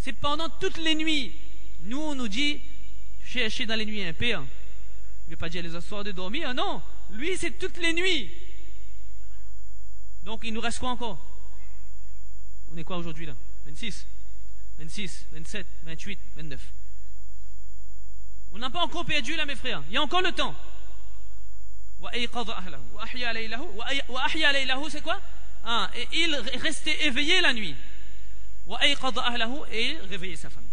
c'est pendant toutes les nuits. Nous, on nous dit, chercher dans les nuits impaires. Il ne veut pas dire les soirs de dormir, non. Lui, c'est toutes les nuits. Donc, il nous reste quoi encore? On est quoi aujourd'hui là? 26, 27, 28, 29. On n'a pas encore perdu là, mes frères. Il y a encore le temps. C'est quoi? Et il restait éveillé la nuit. Et il réveillait sa famille.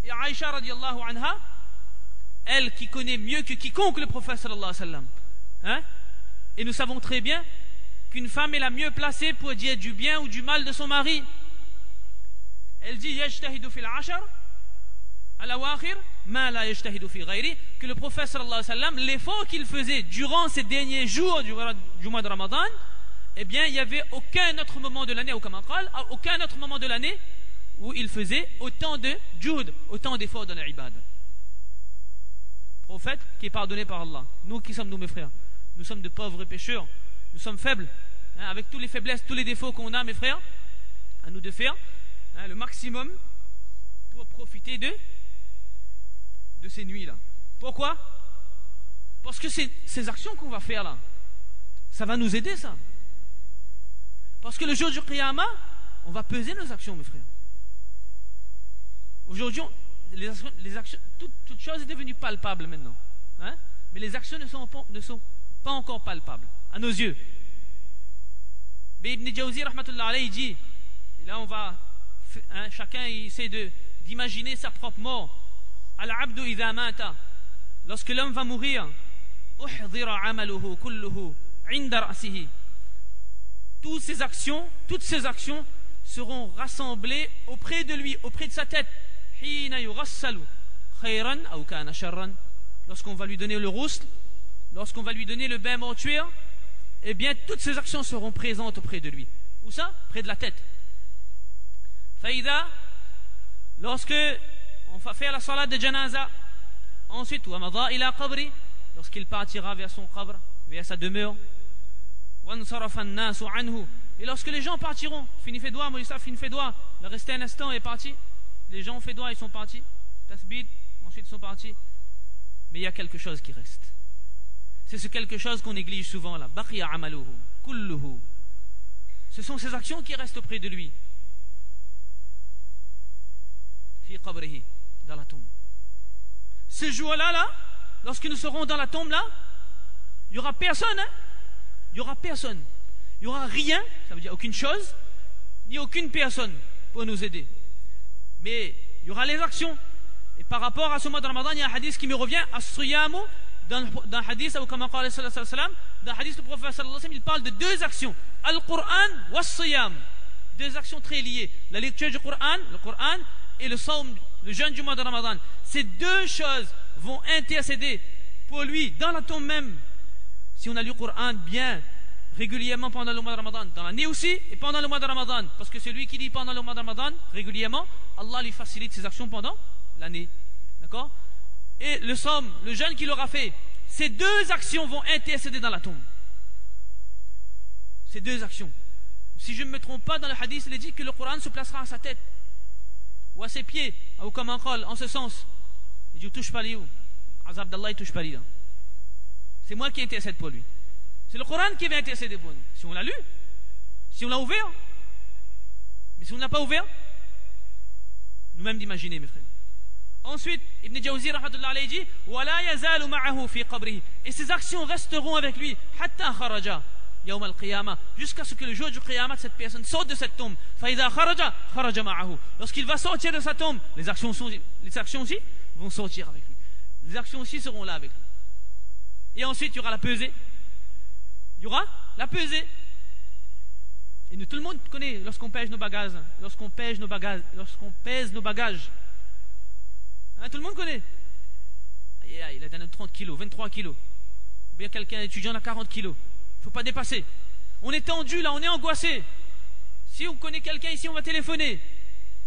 Et Aïcha radiallahu anha, elle qui connaît mieux que quiconque le prophète sallallahu alayhi wa sallam, et nous savons très bien qu'une femme est la mieux placée pour dire du bien ou du mal de son mari. Elle dit yajtahidu fil ashar al-awakhir ma la yajtahidu fi ghayri, que le prophète sallallahu alayhi wa sallam, l'effort qu'il faisait durant ces derniers jours du mois de Ramadan, eh bien il n'y avait aucun autre moment de l'année, aucun autre moment de l'année où il faisait autant de juhd, autant d'efforts dans l'ibad. Prophète qui est pardonné par Allah. Nous qui sommes, nous mes frères, nous sommes de pauvres pécheurs, nous sommes faibles, avec toutes les faiblesses, tous les défauts qu'on a, mes frères, à nous de faire le maximum pour profiter de ces nuits-là. Pourquoi? Parce que ces actions qu'on va faire là, ça va nous aider, ça. Parce que le jour du Qiyamah, on va peser nos actions, mes frères. Aujourd'hui, les actions, toute chose est devenue palpable maintenant, mais les actions ne sont pas encore palpables à nos yeux. Mais Ibn Jawzi rahmatullah alayhi dit, et là on va, chacun essaie d'imaginer sa propre mort. Al-abdu idha mata, lorsque l'homme va mourir, uhdira amaluhu kulluhu inda ra'sihi, toutes ces actions seront rassemblées auprès de lui, auprès de sa tête. Lorsqu'on va lui donner le rousl, lorsqu'on va lui donner le bain mortuaire, eh bien toutes ces actions seront présentes auprès de lui. Où ça? Près de la tête. Faïda, lorsque on va faire la salat de janaza, ensuite lorsqu'il partira vers son qabr, vers sa demeure, et lorsque les gens partiront, fini fait doigt, Moïsa fini fait doigt, il restait un instant et est parti. Les gens ont fait doigt, ils sont partis. Tasbid, ensuite ils sont partis. Mais il y a quelque chose qui reste. C'est ce quelque chose qu'on néglige souvent là. Baqiya amaluhu, kulluhu. Ce sont ces actions qui restent auprès de lui. Fi qabrihi, dans la tombe. Ce jour-là, lorsque nous serons dans la tombe là, il n'y aura personne, il n'y aura personne. Il n'y aura rien, ça veut dire aucune chose, ni aucune personne pour nous aider. Mais il y aura les actions. Et par rapport à ce mois de Ramadan, il y a un hadith qui me revient, as-siyamu, dans le hadith, dans le hadith du prophète sallallahu alayhi wa sallam, il parle de deux actions, al-Qur'an wa as-siyam, deux actions très liées, la lecture du Qur'an, le Qur'an, et le sawm, le jeûne du mois de Ramadan. Ces deux choses vont intercéder pour lui dans la tombe même. Si on a lu le Qur'an bien régulièrement pendant le mois de Ramadan, dans l'année aussi, et pendant le mois de Ramadan, parce que celui qui lit pendant le mois de Ramadan régulièrement, Allah lui facilite ses actions pendant l'année, d'accord? Et le somme, le jeûne qu'il aura fait, ces deux actions vont intercéder dans la tombe. Ces deux actions. Si je ne me trompe pas, dans le hadith, il est dit que le Coran se placera à sa tête ou à ses pieds, ou comme un col, en ce sens. Il dit, touche pas lui, Azab d'Allah, il touche pas lui. C'est moi qui intercède pour lui. C'est le Coran qui va intercéder pour nous. Si on l'a lu, si on l'a ouvert. Mais si on ne l'a pas ouvert, nous-mêmes d'imaginer, mes frères. Ensuite, Ibn Jawzi rahmatullah alayhi dit, wala yazalu ma'ahu fi qabrihi, et ces actions resteront avec lui hatta kharaja yawm al-qiyamah, jusqu'à ce que le jour du qiyamah cette personne sorte de cette tombe. Fa idha kharaja ma'ahu, lorsqu'il va sortir de sa tombe, les actions aussi vont sortir avec lui. Les actions aussi seront là avec lui. Et ensuite, il y aura la pesée. Il y aura la pesée. Et nous, tout le monde connaît lorsqu'on pèse nos bagages, lorsqu'on pèse nos bagages. Tout le monde connaît. Il a donné 30 kilos, 23 kilos. Ou bien quelqu'un étudiant a 40 kilos. Il ne faut pas dépasser. On est tendu là, on est angoissé. Si on connaît quelqu'un ici, on va téléphoner.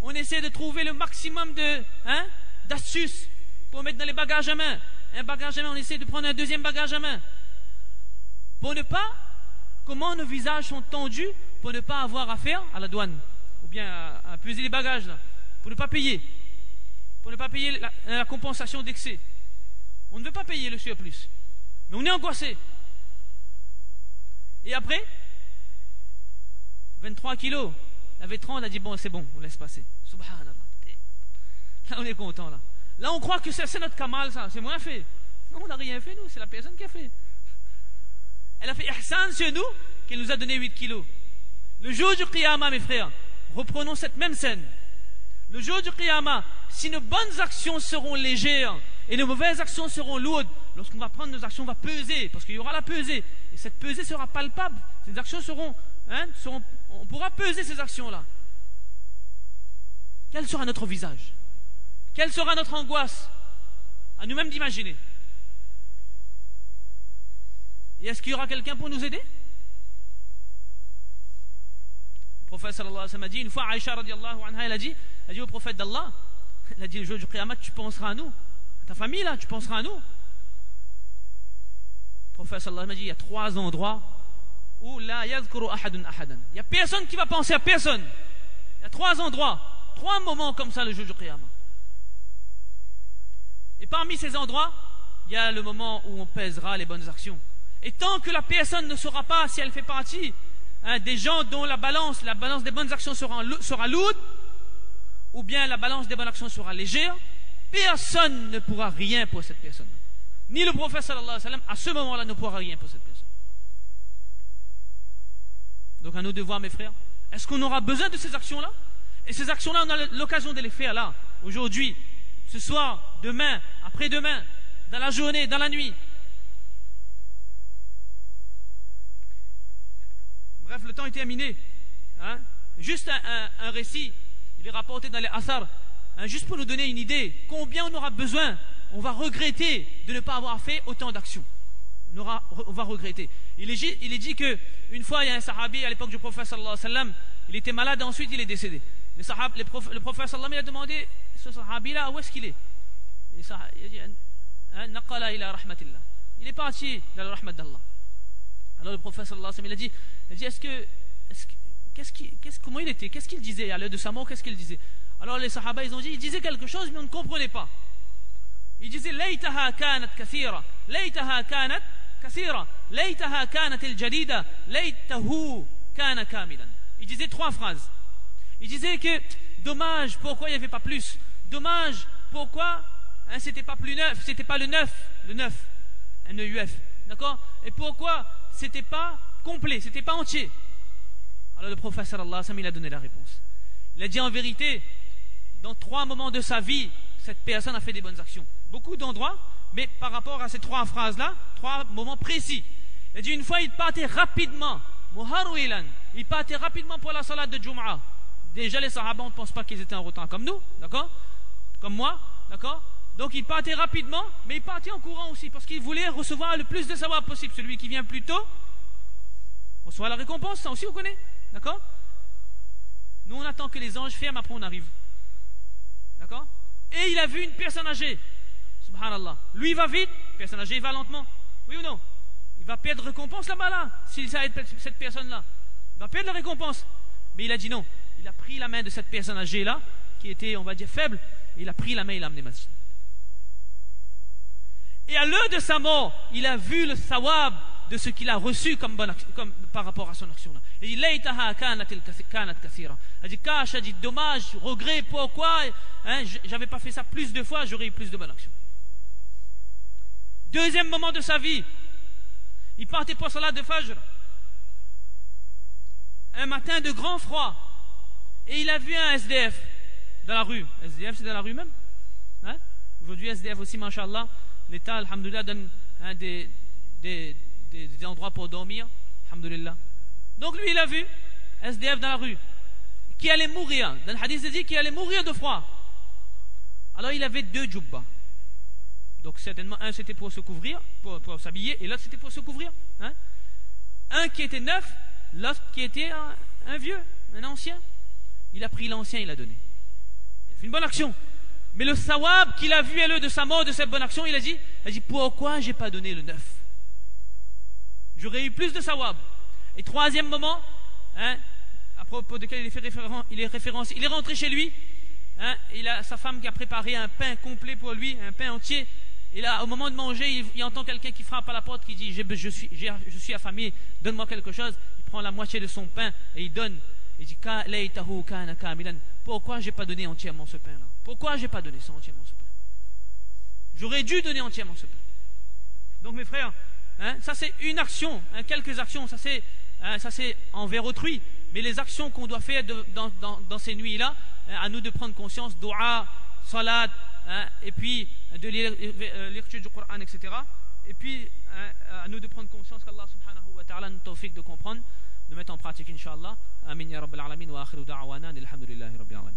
On essaie de trouver le maximum d'astuces pour mettre dans les bagages à main. Un bagage à main, on essaie de prendre un deuxième bagage à main. Pour ne pas, comment nos visages sont tendus pour ne pas avoir affaire à la douane. Ou bien à peser les bagages là. pour ne pas payer la compensation d'excès. On ne veut pas payer le surplus, mais on est angoissé. Et après 23 kilos, la vétéran, on a dit bon, c'est bon, on laisse passer. Subhanallah. Là on est content là. Là on croit que c'est notre kamal, ça, c'est moins fait. Non, on n'a rien fait nous, c'est la personne qui a fait. Elle a fait ihsan sur nous, qu'elle nous a donné 8 kilos. Le jour du qiyamah, mes frères, reprenons cette même scène. Le jour du qiyamah, si nos bonnes actions seront légères et nos mauvaises actions seront lourdes, lorsqu'on va prendre nos actions, on va peser, parce qu'il y aura la pesée. Et cette pesée sera palpable. Ces actions seront, on pourra peser ces actions-là. Quel sera notre visage? Quelle sera notre angoisse? À nous-mêmes d'imaginer. Et est-ce qu'il y aura quelqu'un pour nous aider? Le prophète sallallahu alayhi wa sallam a dit, une fois Aïcha radiallahu anha, elle a dit au prophète d'Allah, elle a dit le jour du qiyamah, tu penseras à nous, à ta famille là, tu penseras à nous. Le prophète sallallahu alayhi wa sallam a dit, il y a 3 endroits où la yadhkuru ahadun ahadan. Il n'y a personne qui va penser à personne. Il y a 3 endroits, 3 moments comme ça le jour du qiyamah. Et parmi ces endroits, il y a le moment où on pèsera les bonnes actions. Et tant que la personne ne saura pas si elle fait partie des gens dont la balance des bonnes actions sera lourde, ou bien la balance des bonnes actions sera légère, personne ne pourra rien pour cette personne. Ni le prophète sallallahu alayhi wa sallam, à ce moment-là, ne pourra rien pour cette personne. Donc à nous de voir, mes frères, est-ce qu'on aura besoin de ces actions-là? Et ces actions-là, on a l'occasion de les faire là, aujourd'hui, ce soir, demain, après-demain, dans la journée, dans la nuit. Bref, le temps est terminé. Juste un récit, il est rapporté dans les Athar, juste pour nous donner une idée, combien on aura besoin, on va regretter de ne pas avoir fait autant d'actions. On va regretter. Il est dit qu'une fois, il y a un sahabi à l'époque du prophète sallallahu alayhi wa sallam, il était malade et ensuite il est décédé. Le prophète sallallahu alayhi wa sallam, il a demandé, ce sahabi-là, où est-ce qu'il est? Il a dit, naqala ila rahmatillah. Il est parti dans la rahmat d'Allah. Alors le prophète sallallahu alayhi wa sallam, il a dit, comment il était? Qu'est-ce qu'il disait à l'heure de sa mort? Qu'est-ce qu'il disait? Alors les sahaba, ils ont dit, il disait quelque chose, mais on ne comprenait pas. Il disait, laytaha kanat kathira, laytaha kanat kathira, laytaha kanat al-jadida, laytahu kana kamilan. Il disait 3 phrases. Il disait que, dommage, pourquoi il n'y avait pas plus? Dommage, pourquoi c'était pas plus neuf, c'était pas le neuf, N-E-U-F, d'accord? Et pourquoi c'était pas complet, c'était pas entier? Alors le prophète sallallahu alayhi wa sallam, il a donné la réponse. Il a dit, en vérité, dans 3 moments de sa vie, cette personne a fait des bonnes actions. Beaucoup d'endroits, mais par rapport à ces 3 phrases-là, 3 moments précis. Il a dit, une fois, il partait rapidement, muharwilan, il partait rapidement pour la salat de Jum'a. Déjà, les sahaba, on ne pense pas qu'ils étaient en retard comme nous, d'accord? Comme moi, d'accord? Donc, il partait rapidement, mais il partait en courant aussi, parce qu'il voulait recevoir le plus de savoir possible. Celui qui vient plus tôt reçoit la récompense, ça aussi, vous connaissez, d'accord? Nous, on attend que les anges ferment, après on arrive. D'accord? Et il a vu une personne âgée. Subhanallah. Lui, il va vite, personne âgée, il va lentement. Oui ou non? Il va perdre récompense là-bas, là, s'il s'arrête cette personne-là. Il va perdre la récompense. Mais il a dit non. Il a pris la main de cette personne âgée-là, qui était, on va dire, faible. Il a pris la main et il l'a amené masjid. Et à l'heure de sa mort, il a vu le thawab de ce qu'il a reçu comme par rapport à son action-là. Il dit, laytaha kanat kathira. Il dit, cache, il dit, dommage, regret, pourquoi j'avais pas fait ça plus de fois, j'aurais eu plus de bonnes actions. Deuxième moment de sa vie, il partait pour salat de Fajr. Un matin de grand froid, et il a vu un SDF dans la rue. SDF, c'est dans la rue même. Aujourd'hui, SDF aussi, mashallah, l'État, alhamdoulilah, donne des endroits pour dormir, alhamdoulilah. Donc lui, il a vu SDF dans la rue, qui allait mourir. Dans le hadith, il dit qu'il allait mourir de froid. Alors il avait 2 djoubba. Donc certainement, un c'était pour se couvrir, pour s'habiller, et l'autre c'était pour se couvrir. Un qui était neuf, l'autre qui était un vieux, un ancien. Il a pris l'ancien, il a donné. Il a fait une bonne action. Mais le sawab qu'il a vu à l'heure de sa mort, de cette bonne action, il a dit pourquoi j'ai pas donné le neuf? J'aurais eu plus de sawab. Et troisième moment, à propos duquel il est référence, il est rentré chez lui, hein, il a sa femme qui a préparé un pain complet pour lui, un pain entier. Et là, au moment de manger, il entend quelqu'un qui frappe à la porte, qui dit je suis affamé, donne-moi quelque chose. Il prend la moitié de son pain et il donne. Il dit pourquoi j'ai pas donné entièrement ce pain-là? Pourquoi j'ai pas donné ça entièrement ce pain? J'aurais dû donner entièrement ce pain. Donc mes frères, hein, ça c'est une action, hein, quelques actions, ça c'est envers autrui. Mais les actions qu'on doit faire dans ces nuits-là, hein, à nous de prendre conscience, dua, salat, hein, et puis de lecture du Coran, etc. Et puis hein, à nous de prendre conscience qu'Allah subhanahu wa ta'ala nous tawfiq de comprendre, de mettre en pratique, inshallah. Amin ya rabbal alamin wa akhiru da'wana alhamdulillahi rabbil alamin.